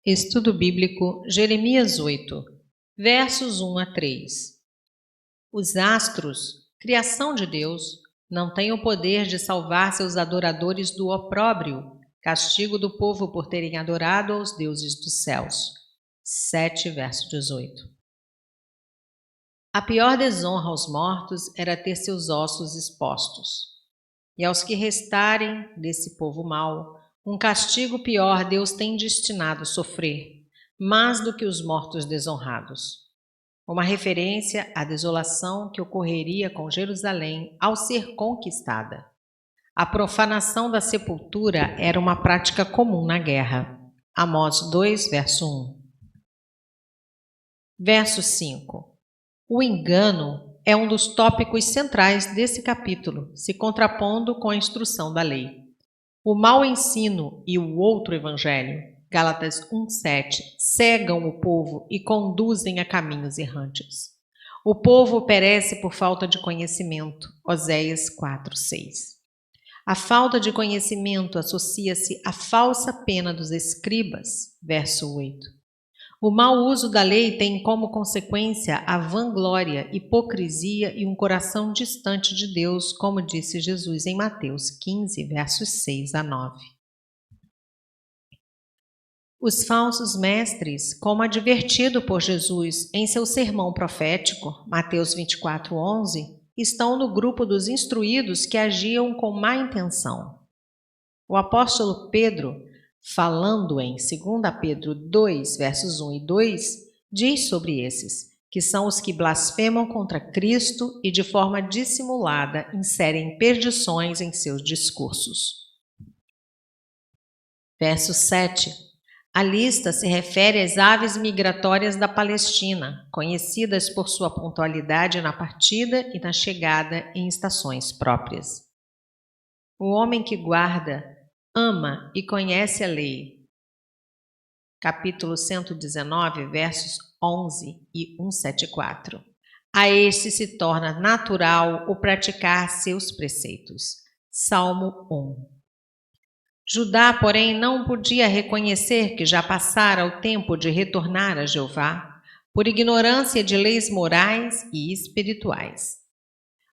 Estudo Bíblico, Jeremias 8, versos 1 a 3. Os astros, criação de Deus, não têm o poder de salvar seus adoradores do opróbrio, castigo do povo por terem adorado aos deuses dos céus. 7, verso 18. A pior desonra aos mortos era ter seus ossos expostos. E aos que restarem desse povo mau, um castigo pior Deus tem destinado sofrer, mais do que os mortos desonrados. Uma referência à desolação que ocorreria com Jerusalém ao ser conquistada. A profanação da sepultura era uma prática comum na guerra. Amós 2, verso 1. Verso 5. O engano é um dos tópicos centrais desse capítulo, se contrapondo com a instrução da lei. O mau ensino e o outro evangelho, Gálatas 1:7, cegam o povo e conduzem a caminhos errantes. O povo perece por falta de conhecimento, Oséias 4:6. A falta de conhecimento associa-se à falsa pena dos escribas, verso 8. O mau uso da lei tem como consequência a vanglória, hipocrisia e um coração distante de Deus, como disse Jesus em Mateus 15, versos 6 a 9. Os falsos mestres, como advertido por Jesus em seu sermão profético, Mateus 24:11, estão no grupo dos instruídos que agiam com má intenção. O apóstolo Pedro, falando em 2 Pedro 2, versos 1 e 2, diz sobre esses, que são os que blasfemam contra Cristo e de forma dissimulada inserem perdições em seus discursos. Verso 7. A lista se refere às aves migratórias da Palestina, conhecidas por sua pontualidade na partida e na chegada em estações próprias. O homem que guarda, ama e conhece a lei. Capítulo 119, versos 11 e 174. A este se torna natural o praticar seus preceitos. Salmo 1. Judá, porém, não podia reconhecer que já passara o tempo de retornar a Jeová, por ignorância de leis morais e espirituais.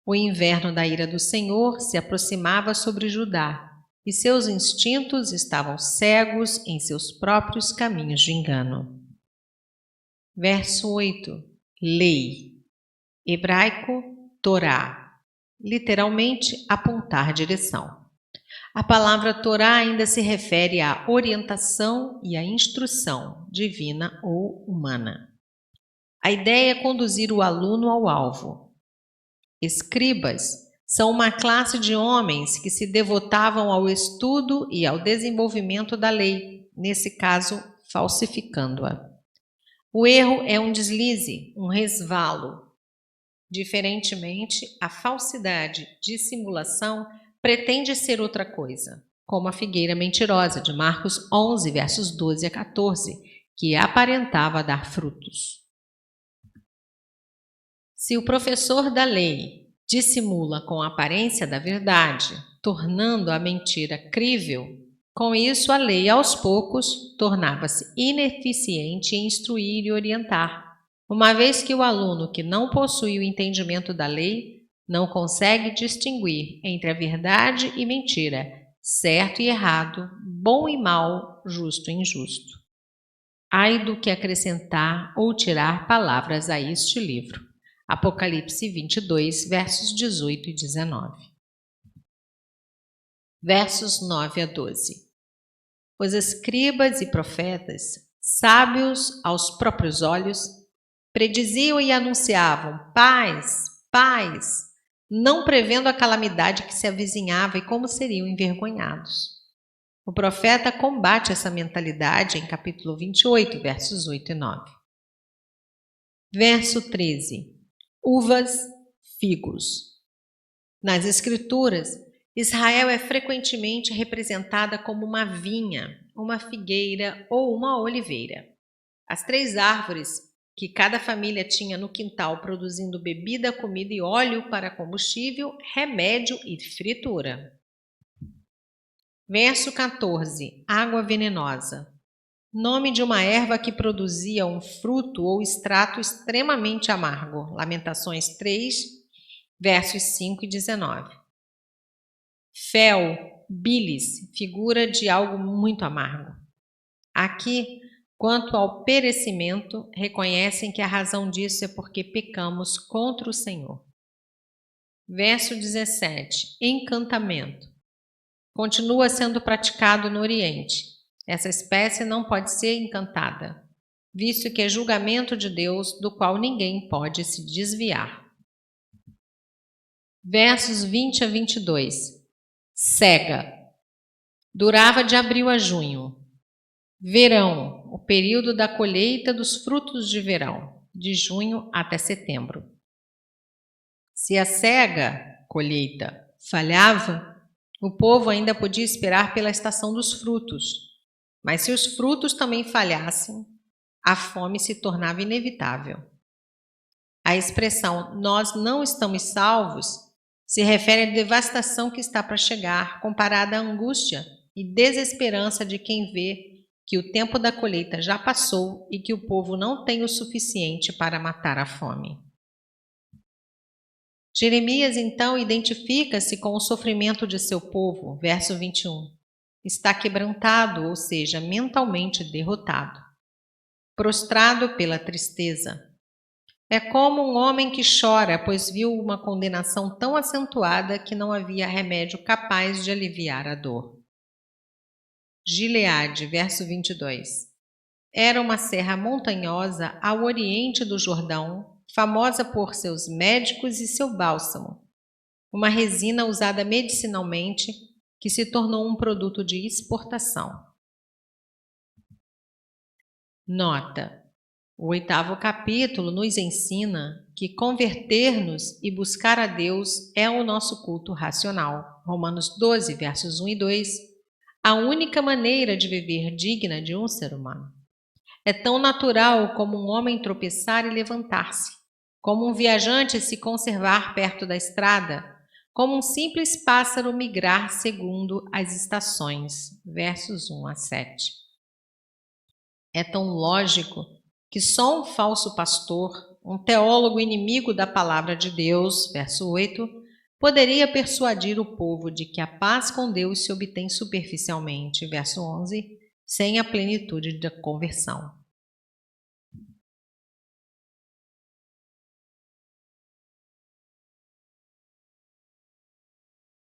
O inverno da ira do Senhor se aproximava sobre Judá, e seus instintos estavam cegos em seus próprios caminhos de engano. Verso 8. Lei. Hebraico, Torá. Literalmente, apontar direção. A palavra Torá ainda se refere à orientação e à instrução divina ou humana. A ideia é conduzir o aluno ao alvo. Escribas são uma classe de homens que se devotavam ao estudo e ao desenvolvimento da lei, nesse caso, falsificando-a. O erro é um deslize, um resvalo. Diferentemente, a falsidade, dissimulação, pretende ser outra coisa, como a figueira mentirosa de Marcos 11, versos 12 a 14, que aparentava dar frutos. Se o professor da lei dissimula com a aparência da verdade, tornando a mentira crível, com isso a lei aos poucos tornava-se ineficiente em instruir e orientar, uma vez que o aluno que não possui o entendimento da lei não consegue distinguir entre a verdade e mentira, certo e errado, bom e mal, justo e injusto. Ai do que acrescentar ou tirar palavras a este livro. Apocalipse 22, versos 18 e 19. Versos 9 a 12. Os escribas e profetas, sábios aos próprios olhos, prediziam e anunciavam paz, paz, não prevendo a calamidade que se avizinhava e como seriam envergonhados. O profeta combate essa mentalidade em capítulo 28, versos 8 e 9. Verso 13. Uvas, figos. Nas Escrituras, Israel é frequentemente representada como uma vinha, uma figueira ou uma oliveira. As 3 árvores que cada família tinha no quintal produzindo bebida, comida e óleo para combustível, remédio e fritura. Verso 14. Água venenosa. nome de uma erva que produzia um fruto ou extrato extremamente amargo. Lamentações 3, versos 5 e 19. Fel, bilis, figura de algo muito amargo. Aqui, quanto ao perecimento, reconhecem que a razão disso é porque pecamos contra o Senhor. Verso 17. Encantamento. Continua sendo praticado no Oriente. Essa espécie não pode ser encantada, visto que é julgamento de Deus, do qual ninguém pode se desviar. Versos 20 a 22. Cega. Durava de abril a junho. Verão, o período da colheita dos frutos de verão, de junho até setembro. Se a cega colheita falhava, o povo ainda podia esperar pela estação dos frutos. Mas se os frutos também falhassem, a fome se tornava inevitável. A expressão "nós não estamos salvos" se refere à devastação que está para chegar, comparada à angústia e desesperança de quem vê que o tempo da colheita já passou e que o povo não tem o suficiente para matar a fome. Jeremias então identifica-se com o sofrimento de seu povo, verso 21. Está quebrantado, ou seja, mentalmente derrotado, prostrado pela tristeza. É como um homem que chora, pois viu uma condenação tão acentuada que não havia remédio capaz de aliviar a dor. Gileade, verso 22. Era uma serra montanhosa ao oriente do Jordão, famosa por seus médicos e seu bálsamo, uma resina usada medicinalmente que se tornou um produto de exportação. Nota: o 8º capítulo nos ensina que converter-nos e buscar a Deus é o nosso culto racional. Romanos 12, versos 1 e 2. A única maneira de viver digna de um ser humano. É tão natural como um homem tropeçar e levantar-se, como um viajante se conservar perto da estrada, como um simples pássaro migrar segundo as estações. Versos 1 a 7. É tão lógico que só um falso pastor, um teólogo inimigo da palavra de Deus, verso 8, poderia persuadir o povo de que a paz com Deus se obtém superficialmente, verso 11, sem a plenitude da conversão.